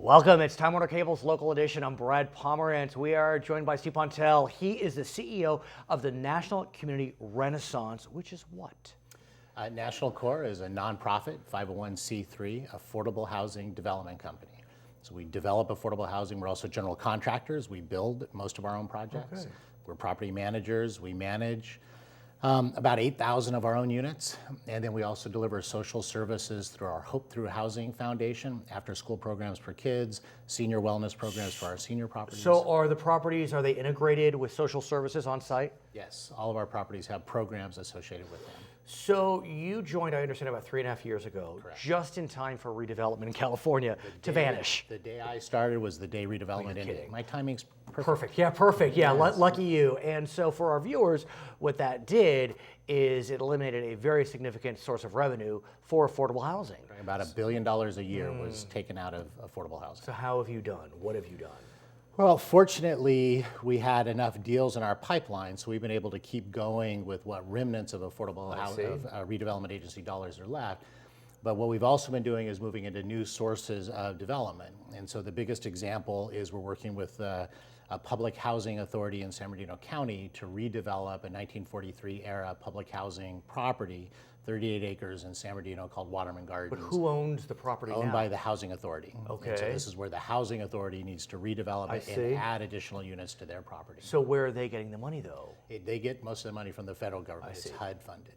Welcome. It's Time Warner Cable's local edition. I'm Brad Pomerance. We are joined by Steve Pontel. He is the CEO of the National Community Renaissance, which is what? National Core is a nonprofit 501c3 affordable housing development company. So we develop affordable housing. We're also general contractors. We build most of our own projects. Okay. We're property managers. We manage about 8,000 of our own units. And then we also deliver social services through our Hope Through Housing Foundation, after school programs for kids, senior wellness programs for our senior properties. So are they integrated with social services on site? Yes, all of our properties have programs associated with them. So you joined, I understand, about 3.5 years ago, Correct. Just in time for redevelopment in California to vanish. The day I started was the day redevelopment ended. kidding. My timing's perfect. Perfect. Yeah, Yes. lucky you. And so for our viewers, what that did is it eliminated a very significant source of revenue for affordable housing. About $1 billion a year was taken out of affordable housing. So how have you done? What have you done? Well, fortunately, we had enough deals in our pipeline, so we've been able to keep going with what remnants of affordable redevelopment agency dollars are left. But what we've also been doing is moving into new sources of development. And so the biggest example is we're working with a public housing authority in San Bernardino County to redevelop a 1943 era public housing property, 38 acres in San Bernardino, called Waterman Gardens. But who owns the property now? Owned by the Housing Authority. Okay. And so this is where the Housing Authority needs to redevelop it see. and add additional units to their property. So where are they getting the money, though? They get most of the money from the federal government. It's HUD funded.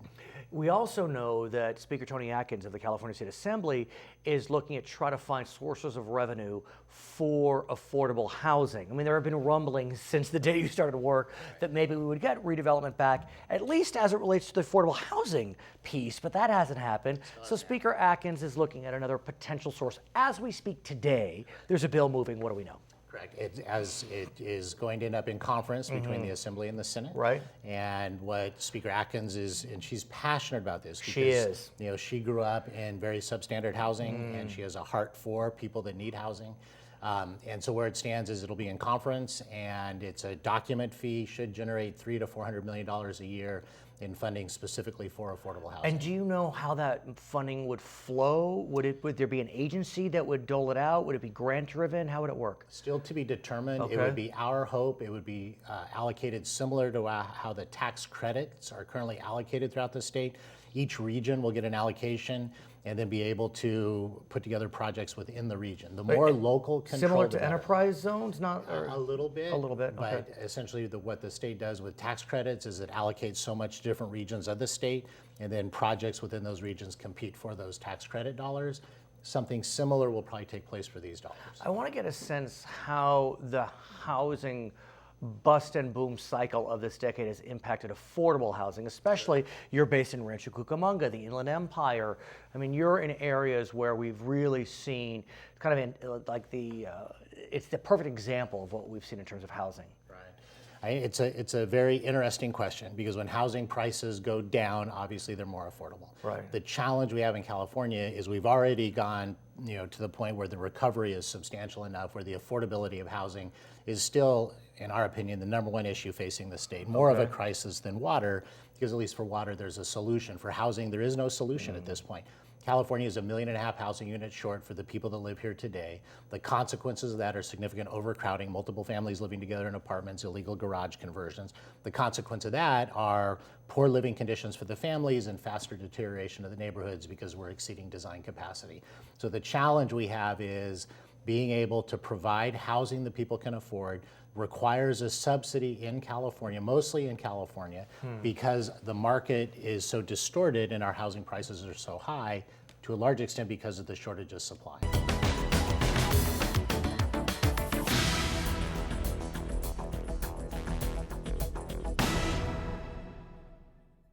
We also know that Speaker Tony Atkins of the California State Assembly is looking at trying to find sources of revenue for affordable housing. I mean, there have been rumblings since the day you started work that maybe we would get redevelopment back, at least as it relates to the affordable housing piece, but that hasn't happened. So Speaker Atkins is looking at another potential source. As we speak today, there's a bill moving. What do we know? Correct. It is going to end up in conference between the Assembly and the Senate. Right. And what Speaker Atkins is, and she's passionate about this. Because, She is. You know, she grew up in very substandard housing, and she has a heart for people that need housing. And so where it stands is it'll be in conference, and it's a document fee, should generate $300 to $400 million a year in funding specifically for affordable housing. And do you know how that funding would flow? Would there be an agency that would dole it out? Would it be grant driven? How would it work? Still to be determined. Okay. It would be our hope. It would be allocated similar to how the tax credits are currently allocated throughout the state. Each region will get an allocation and then be able to put together projects within the region. The more local control, Similar the to better. enterprise zones? Not A little bit. A little bit, okay. But essentially what the state does with tax credits is it allocates so much to different regions of the state, and then projects within those regions compete for those tax credit dollars. Something similar will probably take place for these dollars. I want to get a sense how the housing bust and boom cycle of this decade has impacted affordable housing, especially you're based in Rancho Cucamonga, the Inland Empire. I mean, you're in areas where we've really seen kind of it's the perfect example of what we've seen in terms of housing. It's a very interesting question, because when housing prices go down, obviously they're more affordable. Right. The challenge we have in California is we've already gone, to the point where the recovery is substantial enough, where the affordability of housing is still, in our opinion, the #1 issue facing the state. More of a crisis than water, because at least for water there's a solution. For housing, there is no solution at this point. California is 1.5 million housing units short for the people that live here today. The consequences of that are significant overcrowding, multiple families living together in apartments, illegal garage conversions. The consequence of that are poor living conditions for the families and faster deterioration of the neighborhoods because we're exceeding design capacity. So the challenge we have is being able to provide housing that people can afford requires a subsidy in California, mostly in California, because the market is so distorted and our housing prices are so high, to a large extent because of the shortage of supply.